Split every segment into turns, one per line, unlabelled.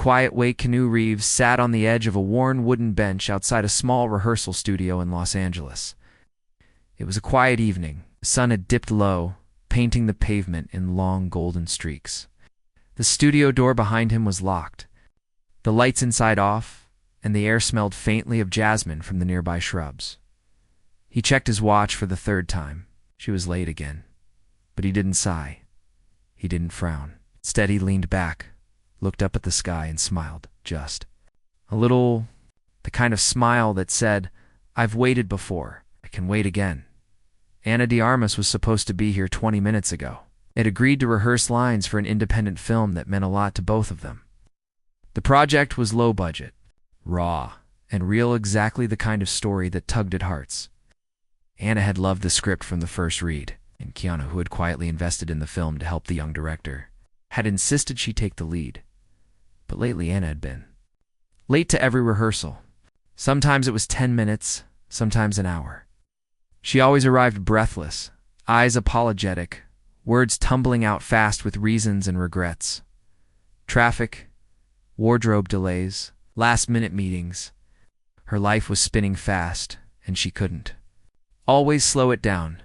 quiet way, Keanu Reeves sat on the edge of a worn wooden bench outside a small rehearsal studio in Los Angeles. It was a quiet evening. The sun had dipped low, painting the pavement in long golden streaks. The studio door behind him was locked, the lights inside off, and the air smelled faintly of jasmine from the nearby shrubs. He checked his watch for the third time. She was late again. But he didn't sigh. He didn't frown. Instead, he leaned back, looked up at the sky, and smiled, just. A little, the kind of smile that said, "I've waited before. I can wait again." Ana de Armas was supposed to be here 20 minutes ago. They'd agreed to rehearse lines for an independent film that meant a lot to both of them. The project was low budget, raw, and real, exactly the kind of story that tugged at hearts. Ana had loved the script from the first read, and Keanu, who had quietly invested in the film to help the young director, had insisted she take the lead. But lately Ana had been late to every rehearsal. Sometimes it was 10 minutes, sometimes an hour. She always arrived breathless, eyes apologetic, words tumbling out fast with reasons and regrets. Traffic, wardrobe delays, last-minute meetings. Her life was spinning fast, and she couldn't always slow it down.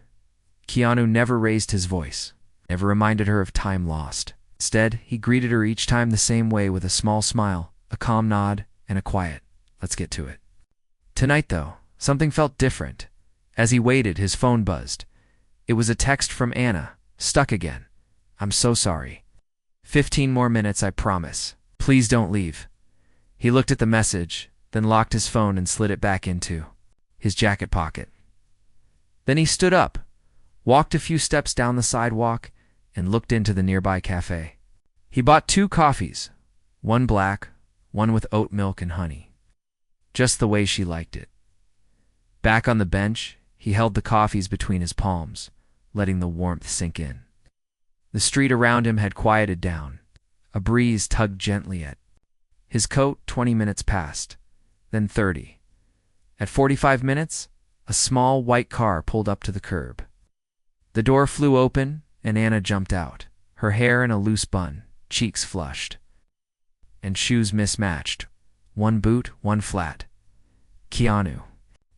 Keanu never raised his voice, never reminded her of time lost. Instead, he greeted her each time the same way, with a small smile, a calm nod, and a quiet, "Let's get to it." Tonight, though, something felt different. As he waited, his phone buzzed. It was a text from Ana. "Stuck again. I'm so sorry. 15 more minutes, I promise. Please don't leave." He looked at the message, then locked his phone and slid it back into his jacket pocket. Then he stood up, walked a few steps down the sidewalk, and looked into the nearby cafe. He bought 2 coffees, one black, one with oat milk and honey. Just the way she liked it. Back on the bench, he held the coffees between his palms, letting the warmth sink in. The street around him had quieted down. A breeze tugged gently at his coat. 20 minutes passed, then 30. At 45 minutes, a small white car pulled up to the curb. The door flew open, and Ana jumped out, her hair in a loose bun, cheeks flushed, and shoes mismatched, one boot, one flat. "Keanu,"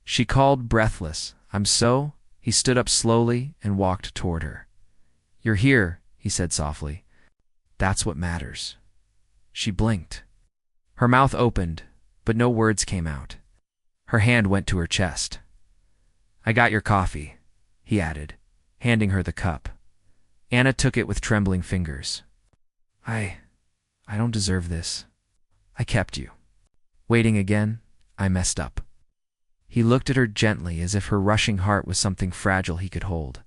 she called, breathless. "I'm so—" He stood up slowly and walked toward her. "You're here," he said softly. "That's what matters." She blinked. Her mouth opened, but no words came out. Her hand went to her chest. "I got your coffee," he added, handing her the cup. Ana took it with trembling fingers. I don't deserve this. I kept you waiting again. I messed up." He looked at her gently, as if her rushing heart was something fragile he could hold.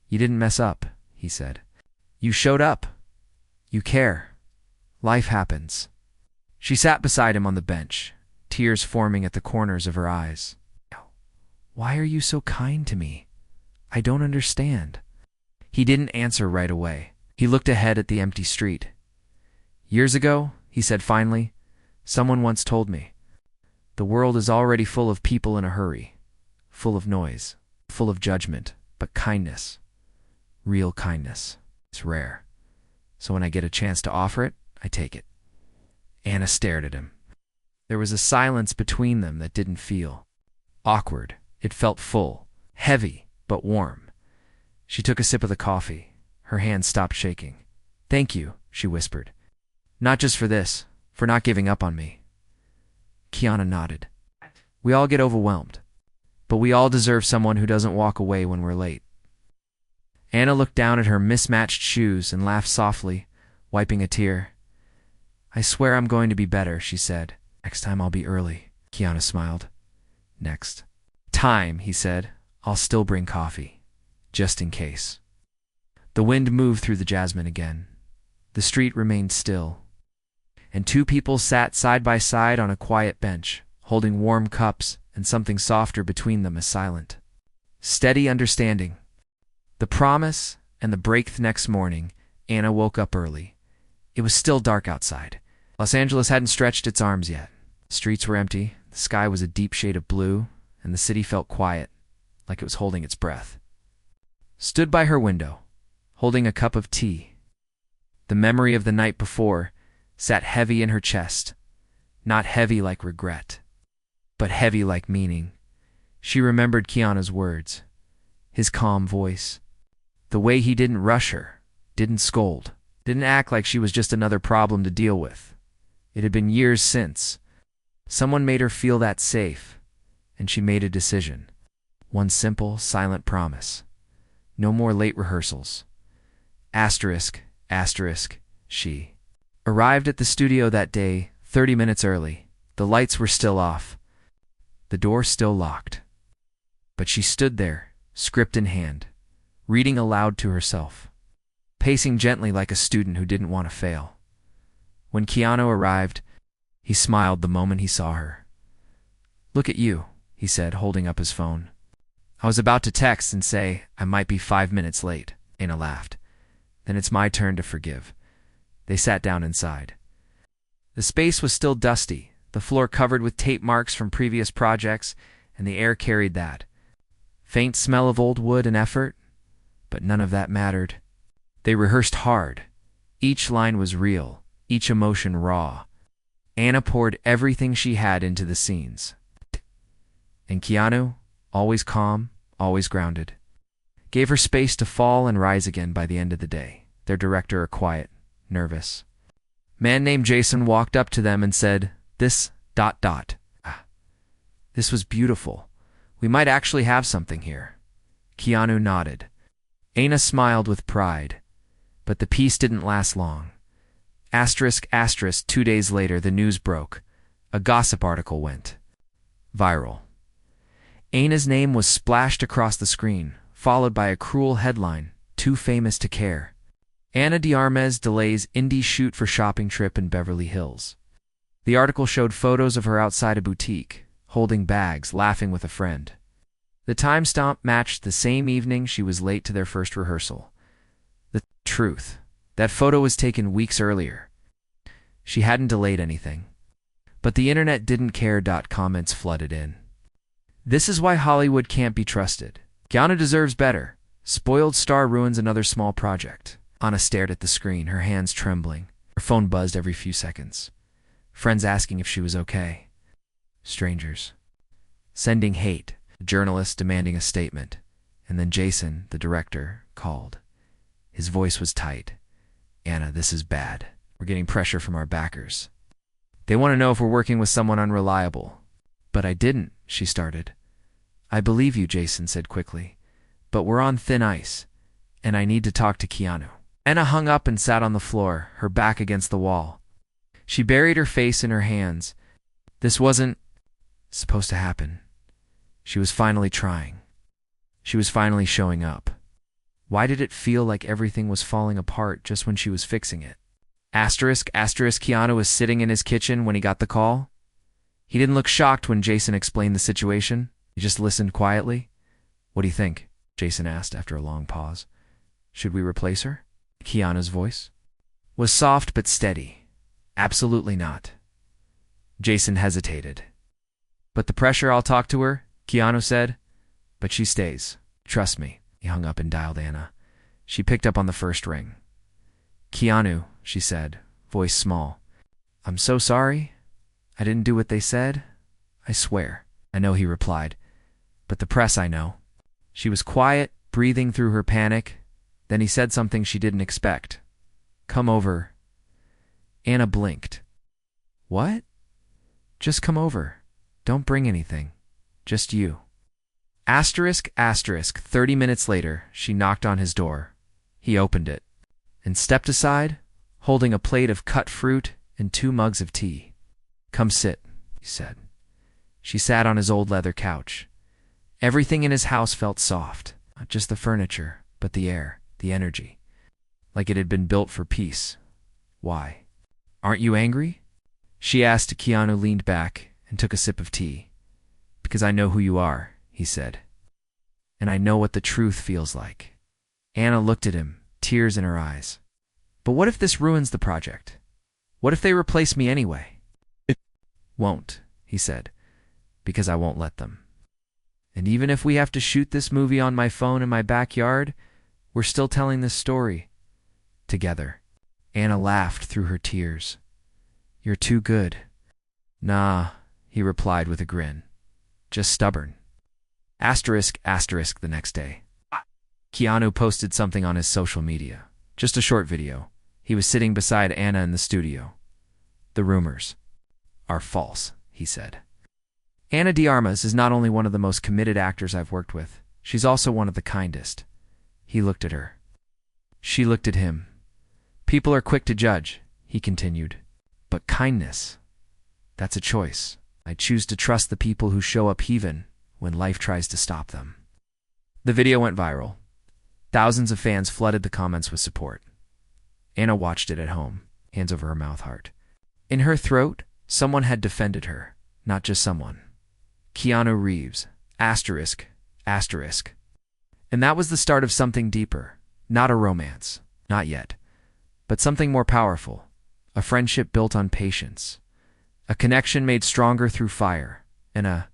"You didn't mess up," he said. "You showed up. You care. Life happens." She sat beside him on the bench, tears forming at the corners of her eyes. "Why are you so kind to me? I don't understand." He didn't answer right away. He looked ahead at the empty street. "Years ago," he said finally, "someone once told me, the world is already full of people in a hurry, full of noise, full of judgment, but kindness, real kindness, it's rare. So when I get a chance to offer it, I take it." Ana stared at him. There was a silence between them that didn't feel awkward. It felt full, heavy, but warm. She took a sip of the coffee. Her hand stopped shaking. "Thank you," she whispered. "Not just for this, for not giving up on me." Keanu nodded. "We all get overwhelmed, but we all deserve someone who doesn't walk away when we're late." Ana looked down at her mismatched shoes and laughed softly, wiping a tear. "I swear I'm going to be better," she said. "Next time I'll be early." Keanu smiled. "Next time," he said, "I'll still bring coffee, just in case." The wind moved through the jasmine again. The street remained still, and 2 people sat side by side on a quiet bench, holding warm cups and something softer between them, as silent, steady understanding. The promise and the break. The next morning, Ana woke up early. It was still dark outside. Los Angeles hadn't stretched its arms yet. The streets were empty, the sky was a deep shade of blue, and the city felt quiet, like it was holding its breath. Stood by her window, holding a cup of tea. The memory of the night before, sat heavy in her chest, not heavy like regret, but heavy like meaning. She remembered Keanu's words, his calm voice, the way he didn't rush her, didn't scold, didn't act like she was just another problem to deal with. It had been years since. Someone made her feel that safe, and she made a decision. One simple, silent promise. No more late rehearsals. Asterisk, asterisk, she arrived at the studio that day, 30 minutes early. The lights were still off. The door still locked. But she stood there, script in hand, reading aloud to herself, pacing gently like a student who didn't want to fail. When Keanu arrived, he smiled the moment he saw her. "Look at you," he said, holding up his phone. "I was about to text and say I might be 5 minutes late." Anna laughed. "Then it's my turn to forgive." They sat down inside. The space was still dusty, the floor covered with tape marks from previous projects, and the air carried that faint smell of old wood and effort, but none of that mattered. They rehearsed hard. Each line was real, each emotion raw. Anna poured everything she had into the scenes. And Keanu, always calm, always grounded, gave her space to fall and rise again by the end of the day. Their director, a quiet, nervous man named Jason, walked up to them and said, This was beautiful. We might actually have something here." Keanu nodded. Anna smiled with pride, but the piece didn't last long. Asterisk, asterisk, 2 days later, the news broke. A gossip article went viral. Anna's name was splashed across the screen, followed by a cruel headline, "Too famous to care. Ana de Armas delays indie shoot for shopping trip in Beverly Hills." The article showed photos of her outside a boutique, holding bags, laughing with a friend. The timestamp matched the same evening she was late to their first rehearsal. The truth, that photo was taken weeks earlier. She hadn't delayed anything. But the internet didn't care. Comments flooded in. "This is why Hollywood can't be trusted. Keanu deserves better. Spoiled star ruins another small project." Anna stared at the screen, her hands trembling. Her phone buzzed every few seconds. Friends asking if she was okay. Strangers sending hate. A journalist demanding a statement. And then Jason, the director, called. His voice was tight. "Anna, this is bad. We're getting pressure from our backers. They want to know if we're working with someone unreliable." "But I didn't," she started. "I believe you," Jason said quickly. "But we're on thin ice, and I need to talk to Keanu." Anna hung up and sat on the floor, her back against the wall. She buried her face in her hands. This wasn't supposed to happen. She was finally trying. She was finally showing up. Why did it feel like everything was falling apart just when she was fixing it? Asterisk, asterisk, Keanu was sitting in his kitchen when he got the call. He didn't look shocked when Jason explained the situation. He just listened quietly. "What do you think?" Jason asked after a long pause. "Should we replace her?" Keanu's voice was soft but steady. "Absolutely not." Jason hesitated. "But the pressure, I'll talk to her," Keanu said. "But she stays. Trust me." He hung up and dialed Anna. She picked up on the first ring. "Keanu," she said, voice small. "I'm so sorry. I didn't do what they said. I swear." "I know," he replied. "But the press, I know." She was quiet, breathing through her panic. Then he said something she didn't expect. "Come over." Anna blinked. "What?" "Just come over. Don't bring anything. Just you." Asterisk, asterisk, 30 minutes later, she knocked on his door. He opened it and stepped aside, holding a plate of cut fruit and 2 mugs of tea. "Come sit," he said. She sat on his old leather couch. Everything in his house felt soft, not just the furniture, but the air, the energy, like it had been built for peace. "Why? Aren't you angry?" she asked. Keanu leaned back and took a sip of tea. "Because I know who you are," he said. "And I know what the truth feels like." Anna looked at him, tears in her eyes. "But what if this ruins the project? What if they replace me anyway?" "It won't," he said, "because I won't let them. And even if we have to shoot this movie on my phone in my backyard, we're still telling this story together." Anna laughed through her tears. You're too good. Nah, he replied with a grin. Just stubborn. Asterisk, asterisk the next day. Keanu posted something on his social media. Just a short video. He was sitting beside Anna in the studio. The rumors are false, he said. Ana de Armas is not only one of the most committed actors I've worked with, she's also one of the kindest. He looked at her. She looked at him. People are quick to judge, he continued. But kindness, that's a choice. I choose to trust the people who show up even when life tries to stop them. The video went viral. Thousands of fans flooded the comments with support. Anna watched it at home, hands over her mouth heart. In her throat, someone had defended her, not just someone. Keanu Reeves, asterisk, asterisk. And that was the start of something deeper. Not a romance, not yet, but something more powerful. A friendship built on patience. A connection made stronger through fire. And a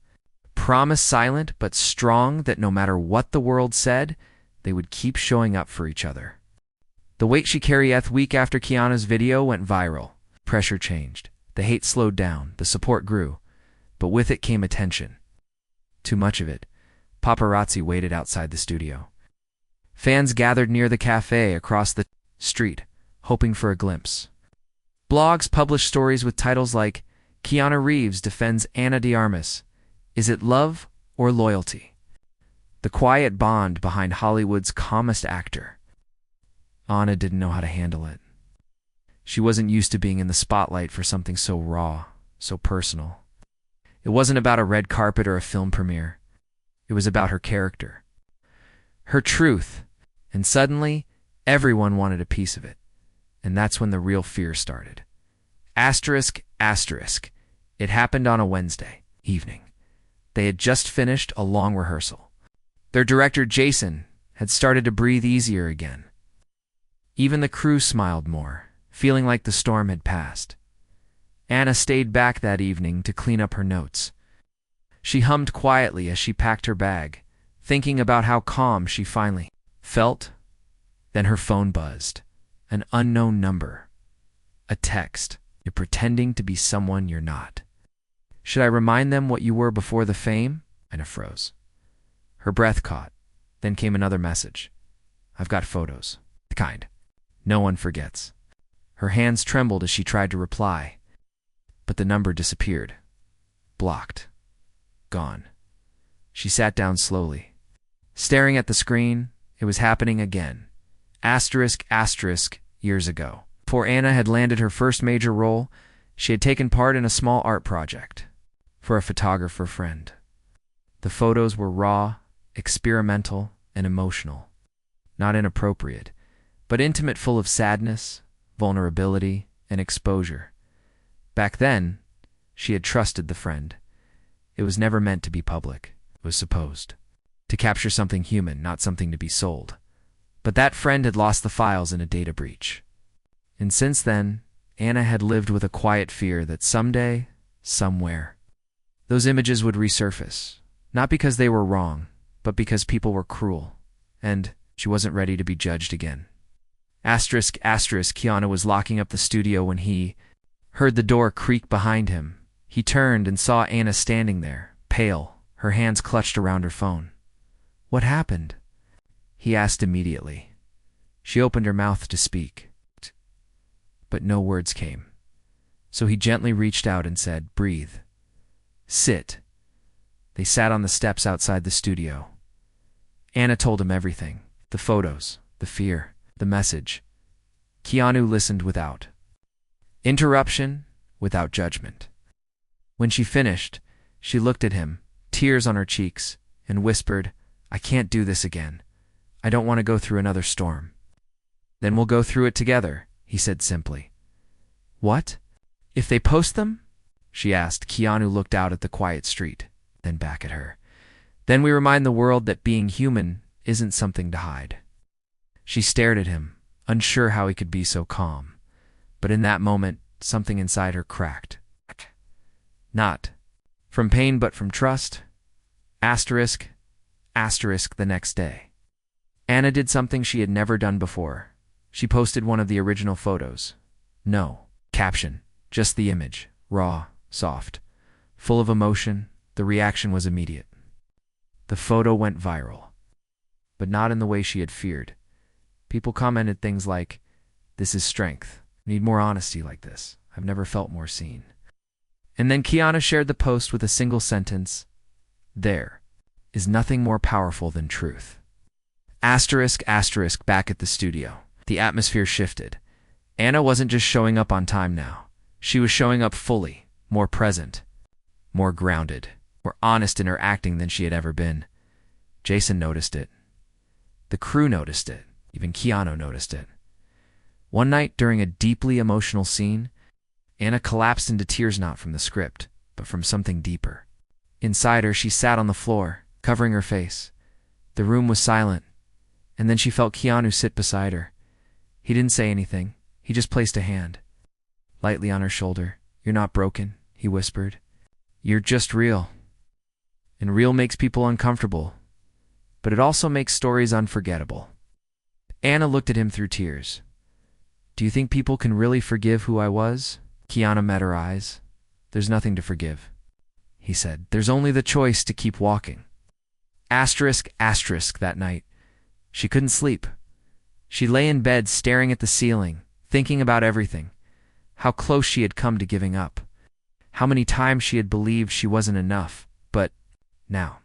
promise silent but strong that no matter what the world said, they would keep showing up for each other. The weight she carried week after Keanu's video went viral. Pressure changed. The hate slowed down. The support grew. But with it came attention. Too much of it. Paparazzi waited outside the studio. Fans gathered near the cafe across the street, hoping for a glimpse. Blogs published stories with titles like, Keanu Reeves defends Ana de Armas. Is it love or loyalty? The quiet bond behind Hollywood's calmest actor. Ana didn't know how to handle it. She wasn't used to being in the spotlight for something so raw, so personal. It wasn't about a red carpet or a film premiere. It was about her character. Her truth. And suddenly, everyone wanted a piece of it. And that's when the real fear started. Asterisk, asterisk. It happened on a Wednesday evening. They had just finished a long rehearsal. Their director, Jason, had started to breathe easier again. Even the crew smiled more, feeling like the storm had passed. Anna stayed back that evening to clean up her notes. She hummed quietly as she packed her bag, thinking about how calm she finally felt. Then her phone buzzed. An unknown number. A text. You're pretending to be someone you're not. Should I remind them what you were before the fame? Anna froze. Her breath caught. Then came another message. I've got photos. The kind no one forgets. Her hands trembled as she tried to reply. But the number disappeared. Blocked. Gone. She sat down slowly. Staring at the screen, it was happening again. Asterisk, asterisk, years ago. Before Anna had landed her first major role, she had taken part in a small art project for a photographer friend. The photos were raw, experimental, and emotional. Not inappropriate, but intimate, full of sadness, vulnerability, and exposure. Back then, she had trusted the friend. It was never meant to be public. It was supposed to capture something human, not something to be sold. But that friend had lost the files in a data breach. And since then, Anna had lived with a quiet fear that someday, somewhere, those images would resurface. Not because they were wrong, but because people were cruel. And she wasn't ready to be judged again. Asterisk, asterisk, Keanu was locking up the studio when he heard the door creak behind him. He turned and saw Anna standing there, pale, her hands clutched around her phone. What happened? He asked immediately. She opened her mouth to speak, but no words came. So he gently reached out and said, breathe. Sit. They sat on the steps outside the studio. Anna told him everything. The photos, the fear, the message. Keanu listened without interruption, without judgment. When she finished, she looked at him, tears on her cheeks, and whispered, I can't do this again. I don't want to go through another storm. Then we'll go through it together, he said simply. What? If they post them? She asked. Keanu looked out at the quiet street, then back at her. Then we remind the world that being human isn't something to hide. She stared at him, unsure how he could be so calm. But in that moment, something inside her cracked. Not from pain, but from trust. Asterisk, asterisk the next day. Anna did something she had never done before. She posted one of the original photos. No caption, Just the image, raw, soft, full of emotion. The reaction was immediate. The photo went viral, but not in the way she had feared. People commented things like, "This is strength. I need more honesty like this. I've never felt more seen." And then Keanu shared the post with a single sentence, "There is nothing more powerful than truth." Asterisk, asterisk, back at the studio. The atmosphere shifted. Anna wasn't just showing up on time now. She was showing up fully, more present, more grounded, more honest in her acting than she had ever been. Jason noticed it. The crew noticed it. Even Keanu noticed it. One night during a deeply emotional scene, Anna collapsed into tears, not from the script, but from something deeper. Inside her, she sat on the floor, covering her face. The room was silent, and then she felt Keanu sit beside her. He didn't say anything. He just placed a hand lightly on her shoulder. "You're not broken," he whispered. "You're just real." And real makes people uncomfortable, but it also makes stories unforgettable. Anna looked at him through tears. "Do you think people can really forgive who I was?" Keanu met her eyes. "There's nothing to forgive," he said. "There's only the choice to keep walking." Asterisk, asterisk, that night. She couldn't sleep. She lay in bed staring at the ceiling, thinking about everything. How close she had come to giving up. How many times she had believed she wasn't enough. But now,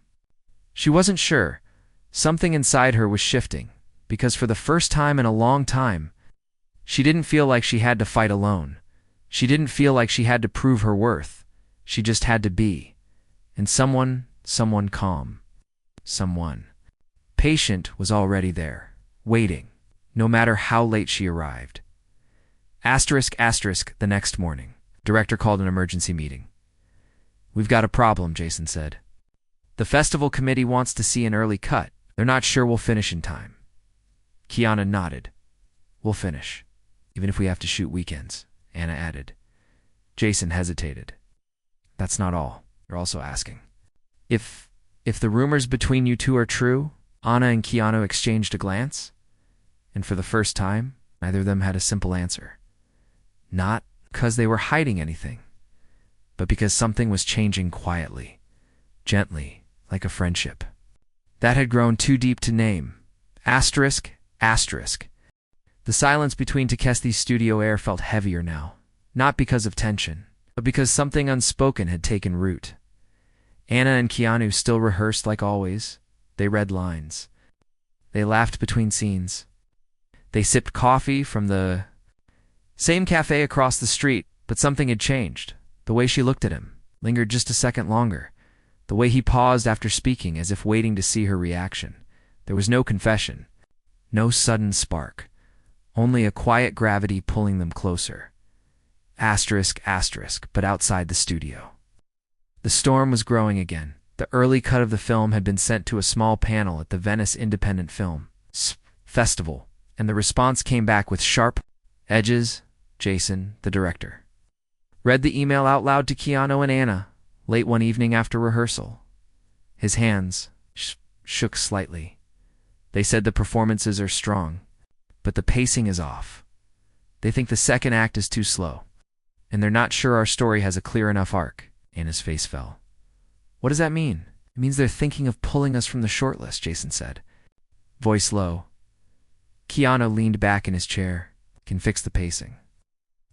she wasn't sure. Something inside her was shifting, because for the first time in a long time, she didn't feel like she had to fight alone. She didn't feel like she had to prove her worth. She just had to be. And someone calm, someone patient was already there, waiting, no matter how late she arrived. Asterisk, asterisk, the next morning. Director called an emergency meeting. "We've got a problem," Jason said. "The festival committee wants to see an early cut. They're not sure we'll finish in time." Keanu nodded. "We'll finish, even if we have to shoot weekends," Anna added. Jason hesitated. "That's not all. They're also asking. If the rumors between you two are true." Anna and Keanu exchanged a glance, and for the first time, neither of them had a simple answer. Not because they were hiding anything, but because something was changing quietly, gently, like a friendship that had grown too deep to name. Asterisk, asterisk. The silence between Takeshi's studio air felt heavier now, not because of tension, but because something unspoken had taken root. Anna and Keanu still rehearsed like always. They read lines. They laughed between scenes. They sipped coffee from the same cafe across the street, but something had changed. The way she looked at him lingered just a second longer. The way he paused after speaking, as if waiting to see her reaction. There was no confession, no sudden spark, only a quiet gravity pulling them closer. Asterisk, asterisk, but outside the studio. The storm was growing again. The early cut of the film had been sent to a small panel at the Venice Independent Film Festival, and the response came back with sharp edges. Jason, the director, read the email out loud to Keanu and Anna late one evening after rehearsal. His hands shook slightly. They said the performances are strong, but the pacing is off. They think the second act is too slow, and they're not sure our story has a clear enough arc. Anna's face fell. "What does that mean?" "It means they're thinking of pulling us from the shortlist," Jason said, voice low. Keanu leaned back in his chair. "Can fix the pacing."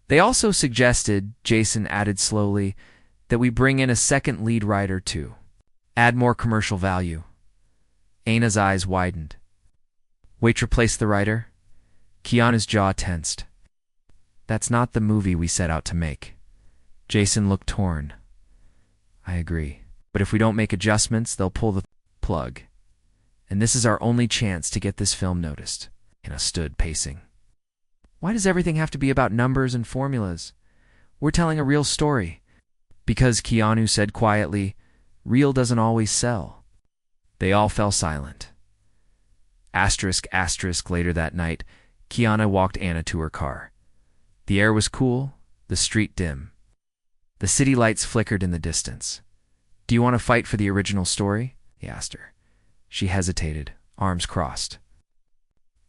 "They also suggested," Jason added slowly, "that we bring in a second lead writer too. Add more commercial value." Anna's eyes widened. "Wait, replace the writer?" Keanu's jaw tensed. "That's not the movie we set out to make." Jason looked torn. "I agree. But if we don't make adjustments, they'll pull the plug. And this is our only chance to get this film noticed." Anna stood, pacing. "Why does everything have to be about numbers and formulas? We're telling a real story." "Because," Keanu said quietly, "real doesn't always sell." They all fell silent. Asterisk, asterisk, later that night, Keanu walked Anna to her car. The air was cool, the street dim. The city lights flickered in the distance. "Do you want to fight for the original story?" he asked her. She hesitated, arms crossed.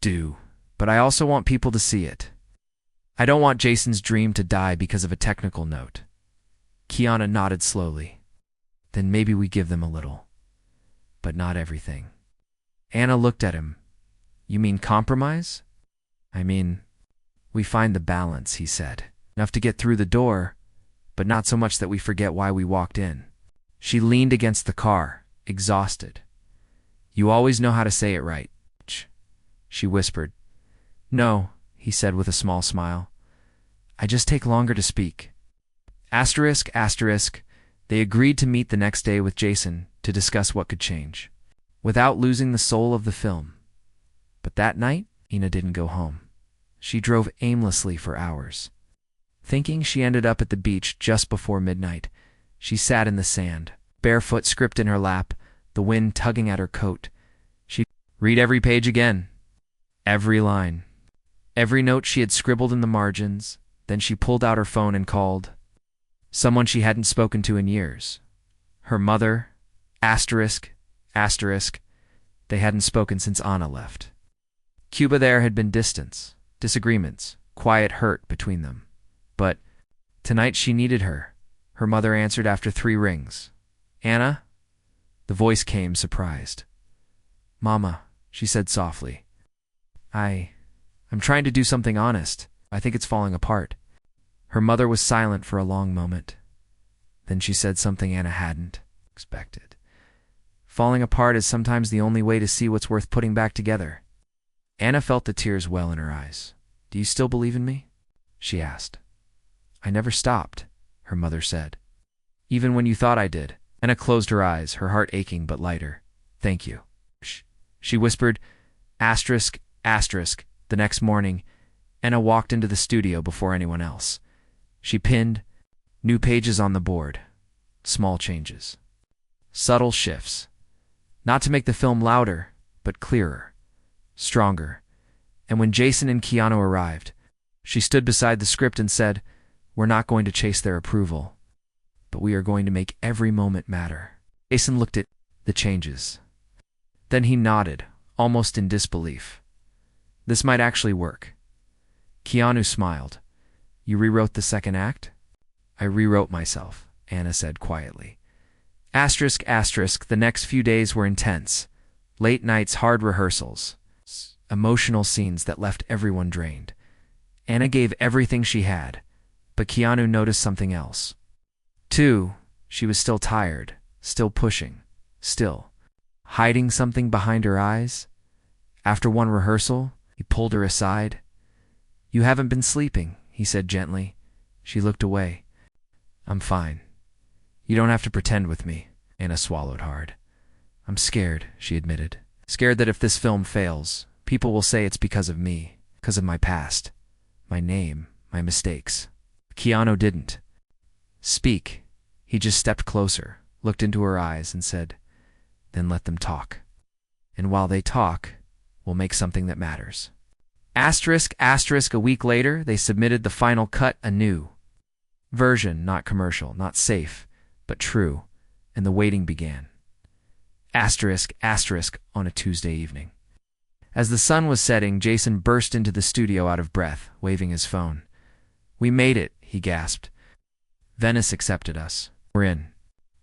"Do, but I also want people to see it." I don't want Jason's dream to die because of a technical note. Keanu nodded slowly. Then maybe we give them a little. But not everything. Anna looked at him. You mean compromise? I mean, we find the balance, he said. Enough to get through the door, but not so much that we forget why we walked in. She leaned against the car, exhausted. You always know how to say it right, she whispered. No, he said with a small smile. I just take longer to speak. Asterisk, asterisk, they agreed to meet the next day with Jason to discuss what could change, without losing the soul of the film. But that night, Ina didn't go home. She drove aimlessly for hours. Thinking she ended up at the beach just before midnight, she sat in the sand, barefoot, script in her lap, the wind tugging at her coat. She'd read every page again, every line, every note she had scribbled in the margins. Then she pulled out her phone and called someone she hadn't spoken to in years. Her mother, asterisk, asterisk, they hadn't spoken since Anna left. Cuba there had been distance, disagreements, quiet hurt between them. But tonight she needed her. Her mother answered after 3 rings. Anna? The voice came, surprised. Mama, she said softly. I'm trying to do something honest. I think it's falling apart. Her mother was silent for a long moment. Then she said something Anna hadn't expected. Falling apart is sometimes the only way to see what's worth putting back together. Anna felt the tears well in her eyes. Do you still believe in me? She asked. I never stopped, her mother said. Even when you thought I did. Anna closed her eyes, her heart aching but lighter. Thank you. She whispered, asterisk, asterisk. The next morning, Anna walked into the studio before anyone else. She pinned new pages on the board. Small changes. Subtle shifts. Not to make the film louder, but clearer, stronger. And when Jason and Keanu arrived, she stood beside the script and said, We're not going to chase their approval, but we are going to make every moment matter. Jason looked at the changes. Then he nodded, almost in disbelief. This might actually work. Keanu smiled. You rewrote the second act? I rewrote myself, Anna said quietly. Asterisk, asterisk, the next few days were intense. Late nights, hard rehearsals. Emotional scenes that left everyone drained. Anna gave everything she had, but Keanu noticed something else. Too, she was still tired, still pushing, still hiding something behind her eyes. After one rehearsal, he pulled her aside. You haven't been sleeping, he said gently. She looked away. I'm fine. You don't have to pretend with me, Anna swallowed hard. I'm scared, she admitted. Scared that if this film fails, people will say it's because of me, because of my past, my name, my mistakes. Keanu didn't speak. He just stepped closer, looked into her eyes, and said, Then let them talk. And while they talk, we'll make something that matters. Asterisk, asterisk, a week later, they submitted the final cut, a new version, not commercial, not safe, but true, and the waiting began. Asterisk, asterisk, on a Tuesday evening. As the sun was setting, Jason burst into the studio out of breath, waving his phone. We made it, he gasped. Venice accepted us. We're in.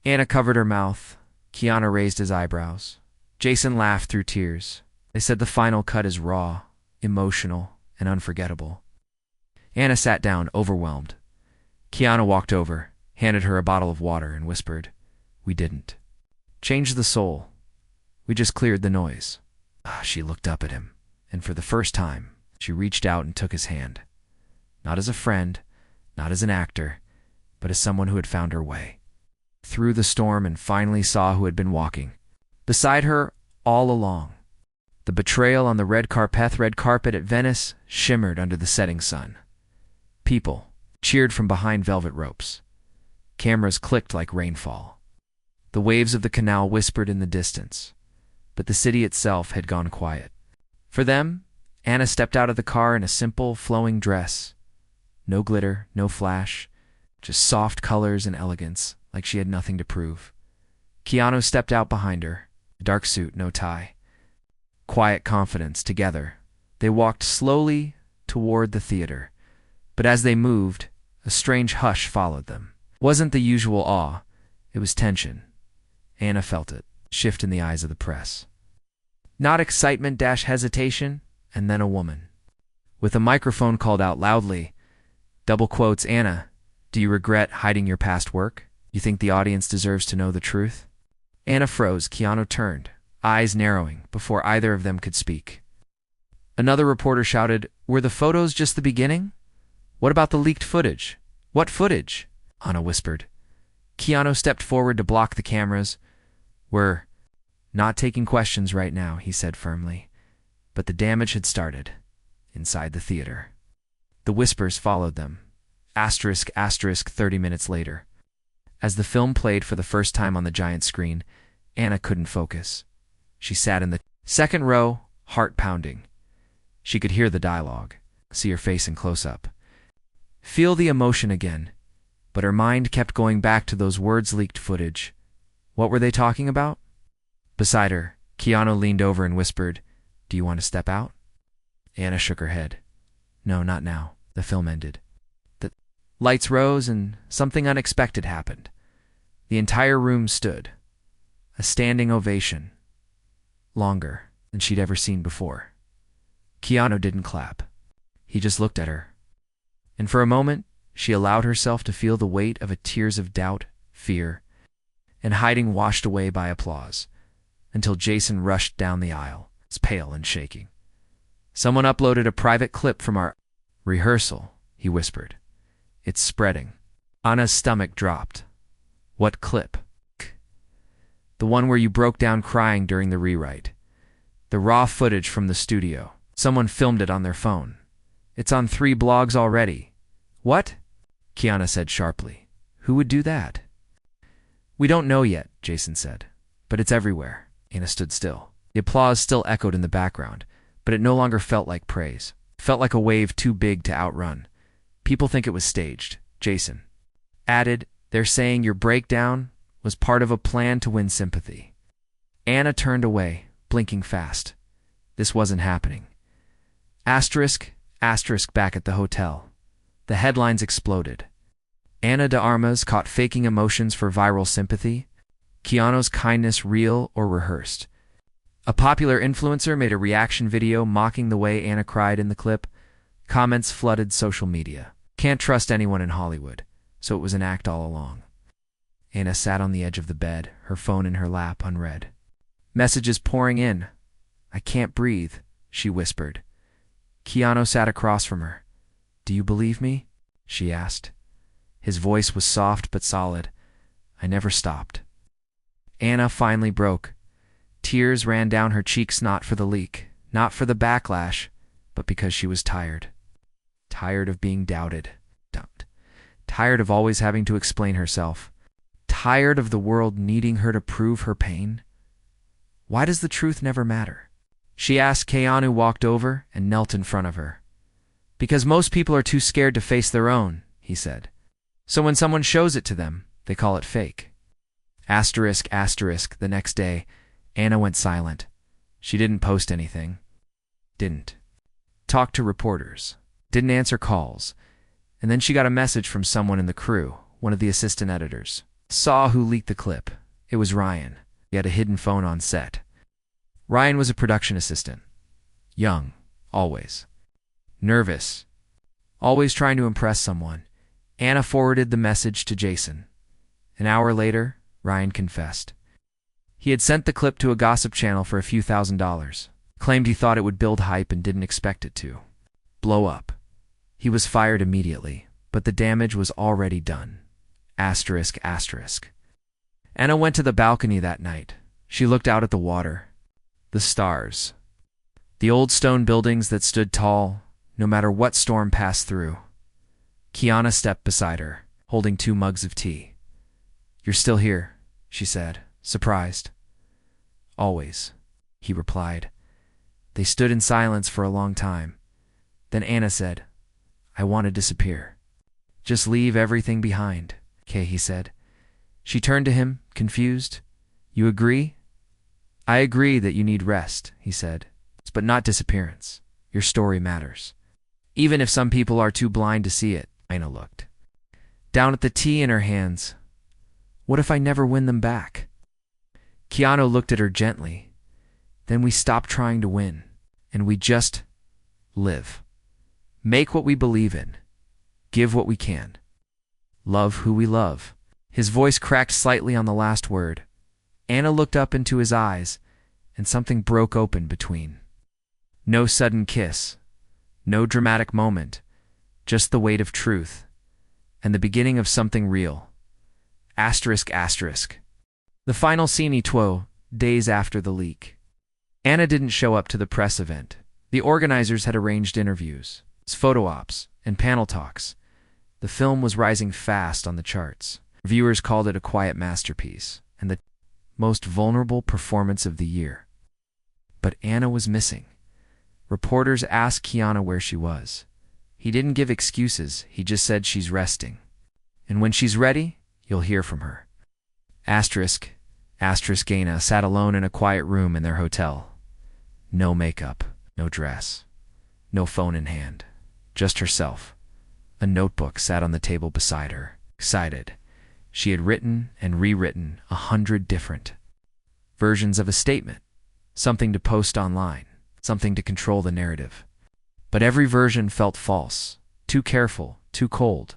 Anna covered her mouth. Keanu raised his eyebrows. Jason laughed through tears. They said the final cut is raw, emotional, and unforgettable. Anna sat down, overwhelmed. Keanu walked over, handed her a bottle of water, and whispered, We didn't change the soul. We just cleared the noise. She looked up at him, and for the first time, she reached out and took his hand. Not as a friend, not as an actor, but as someone who had found her way through the storm and finally saw who had been walking beside her all along. The betrayal on the red carpet at Venice shimmered under the setting sun. People cheered from behind velvet ropes. Cameras clicked like rainfall. The waves of the canal whispered in the distance, but the city itself had gone quiet. For them, Anna stepped out of the car in a simple, flowing dress. No glitter, no flash, just soft colors and elegance, like she had nothing to prove. Keanu stepped out behind her, a dark suit, no tie. Quiet confidence, together. They walked slowly toward the theater, But as they moved, a strange hush followed them. It wasn't the usual awe, it was tension. Anna felt it, shift in the eyes of the press. Not excitement-hesitation, and then a woman. With a microphone called out loudly, double quotes, "Anna, do you regret hiding your past work? You think the audience deserves to know the truth?" Anna froze. Keanu turned, eyes narrowing, before either of them could speak. Another reporter shouted, "Were the photos just the beginning? What about the leaked footage?" "What footage?" Anna whispered. Keanu stepped forward to block the cameras. "We're not taking questions right now," he said firmly. But the damage had started, inside the theater. The whispers followed them. Asterisk, asterisk, 30 minutes later. As the film played for the first time on the giant screen, Anna couldn't focus. She sat in the second row, heart pounding. She could hear the dialogue, see her face in close-up, feel the emotion again, but her mind kept going back to those words-leaked footage. What were they talking about? Beside her, Keanu leaned over and whispered, "Do you want to step out?" Anna shook her head. "No, not now." The film ended. The lights rose and something unexpected happened. The entire room stood. A standing ovation. Longer than she'd ever seen before. Keanu didn't clap. He just looked at her. And for a moment, she allowed herself to feel the weight of tears of doubt, fear, and hiding washed away by applause, until Jason rushed down the aisle, pale and shaking. "Someone uploaded a private clip from our rehearsal," he whispered. "It's spreading." Anna's stomach dropped. "What clip?" "The one where you broke down crying during the rewrite. The raw footage from the studio. Someone filmed it on their phone. It's on 3 blogs already." "What?" Keanu said sharply. "Who would do that?" "We don't know yet," Jason said. "But it's everywhere." Anna stood still. The applause still echoed in the background, but it no longer felt like praise. It felt like a wave too big to outrun. "People think it was staged," Jason added. "They're saying your breakdown was part of a plan to win sympathy." Anna turned away, blinking fast. This wasn't happening. Asterisk, asterisk back at the hotel. The headlines exploded. Ana de Armas caught faking emotions for viral sympathy. Keanu's kindness real or rehearsed. A popular influencer made a reaction video mocking the way Anna cried in the clip. Comments flooded social media. "Can't trust anyone in Hollywood, so it was an act all along." Anna sat on the edge of the bed, her phone in her lap, unread. Messages pouring in. "I can't breathe," she whispered. Keanu sat across from her. "Do you believe me?" she asked. His voice was soft but solid. "I never stopped." Anna finally broke. Tears ran down her cheeks, not for the leak, not for the backlash, but because she was tired. Tired of being doubted. Tired of always having to explain herself. Tired of the world needing her to prove her pain. "Why does the truth never matter?" she asked. Keanu walked over and knelt in front of her. "Because most people are too scared to face their own," he said. "So when someone shows it to them, they call it fake." Asterisk, asterisk, the next day, Anna went silent. She didn't post anything. Didn't talk to reporters. Didn't answer calls. And then she got a message from someone in the crew, one of the assistant editors. Saw who leaked the clip. It was Ryan. He had a hidden phone on set. Ryan was a production assistant. Young, always. Nervous. Always trying to impress someone. Anna forwarded the message to Jason. An hour later, Ryan confessed. He had sent the clip to a gossip channel for a few $1,000s. Claimed he thought it would build hype and didn't expect it to blow up. He was fired immediately, but the damage was already done. Asterisk, asterisk. Anna went to the balcony that night. She looked out at the water, the stars, the old stone buildings that stood tall, no matter what storm passed through. Keanu stepped beside her, holding 2 mugs of tea. "You're still here," she said, surprised. "Always," he replied. They stood in silence for a long time. Then Anna said, "I want to disappear. Just leave everything behind." "Okay," he said. She turned to him, confused. "You agree?" "I agree that you need rest," he said, "but not disappearance. Your story matters." Even if some people are too blind to see it. Anna looked down at the tea in her hands. What if I never win them back? Keanu looked at her gently. Then we stop trying to win, and we just live. Make what we believe in. Give what we can. Love who we love. His voice cracked slightly on the last word. Anna looked up into his eyes, and something broke open between. No sudden kiss. No dramatic moment. Just the weight of truth. And the beginning of something real. Asterisk asterisk. The final scene 2 days after the leak. Anna didn't show up to the press event. The organizers had arranged interviews, photo ops, and panel talks. The film was rising fast on the charts. Viewers called it a quiet masterpiece and the most vulnerable performance of the year. But Anna was missing. Reporters asked Keanu where she was. He didn't give excuses, he just said she's resting. And when she's ready, you'll hear from her. Asterisk Anna sat alone in a quiet room in their hotel. No makeup, no dress, no phone in hand, just herself. A notebook sat on the table beside her, excited. She had written and rewritten 100 different versions of a statement, something to post online, something to control the narrative. But every version felt false, too careful, too cold.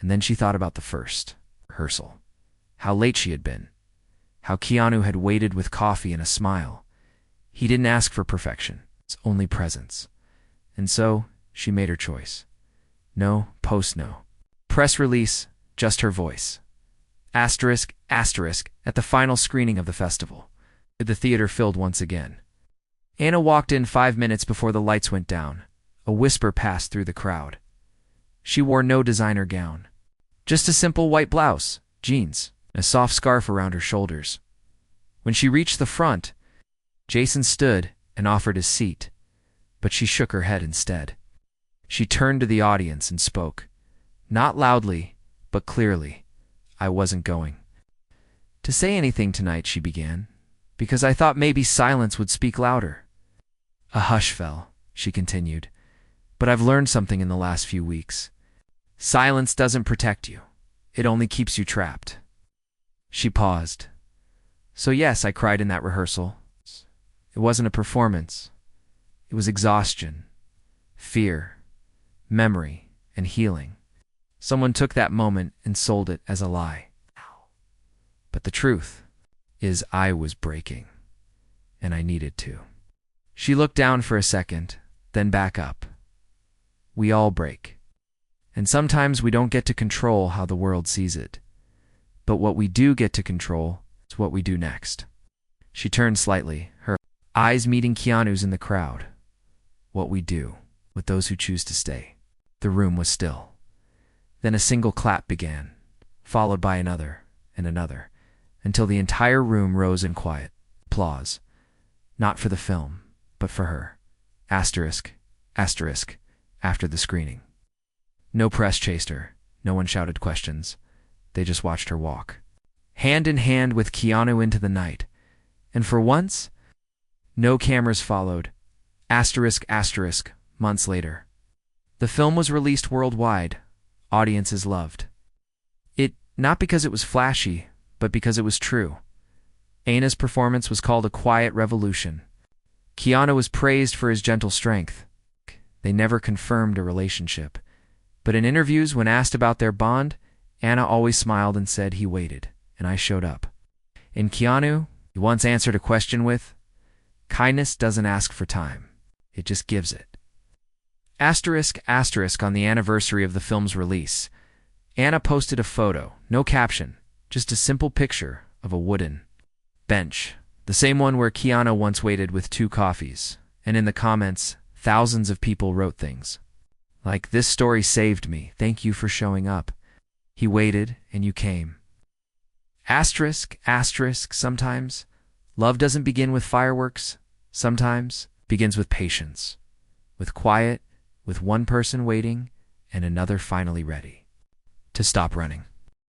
And then she thought about the first rehearsal. How late she had been. How Keanu had waited with coffee and a smile. He didn't ask for perfection, it's only presence. And so, she made her choice. No, post no. Press release, just her voice. Asterisk at the final screening of the festival. The theater filled once again. Anna walked in 5 minutes before the lights went down. A whisper passed through the crowd. She wore no designer gown. Just a simple white blouse, jeans, and a soft scarf around her shoulders. When she reached the front, Jason stood and offered his seat, but she shook her head instead. She turned to the audience and spoke, not loudly, but clearly. I wasn't going to say anything tonight, she began, because I thought maybe silence would speak louder. A hush fell, she continued, but I've learned something in the last few weeks. Silence doesn't protect you. It only keeps you trapped. She paused. So yes, I cried in that rehearsal. It wasn't a performance. It was exhaustion, fear, memory, and healing. Someone took that moment and sold it as a lie. But the truth is I was breaking, and I needed to. She looked down for a second, then back up. We all break. And sometimes we don't get to control how the world sees it. But what we do get to control is what we do next. She turned slightly, her eyes meeting Keanu's in the crowd. What we do with those who choose to stay. The room was still. Then a single clap began, followed by another and another, until the entire room rose in quiet applause. Not for the film, but for her. Asterisk after the screening. No press chased her. No one shouted questions. They just watched her walk, hand in hand with Keanu into the night. And for once, no cameras followed. Asterisk months later. The film was released worldwide. Audiences loved it, not because it was flashy, but because it was true. Anna's performance was called a quiet revolution. Keanu was praised for his gentle strength. They never confirmed a relationship. But in interviews, when asked about their bond, Anna always smiled and said he waited, and I showed up. In Keanu, he once answered a question with, kindness doesn't ask for time. It just gives it. Asterisk on the anniversary of the film's release. Anna posted a photo, no caption, just a simple picture of a wooden bench, the same one where Keanu once waited with 2 coffees. And in the comments, thousands of people wrote things like, this story saved me, thank you for showing up. He waited and you came. Asterisk, sometimes love doesn't begin with fireworks. Sometimes begins with patience, with quiet, with one person waiting and another finally ready to stop running.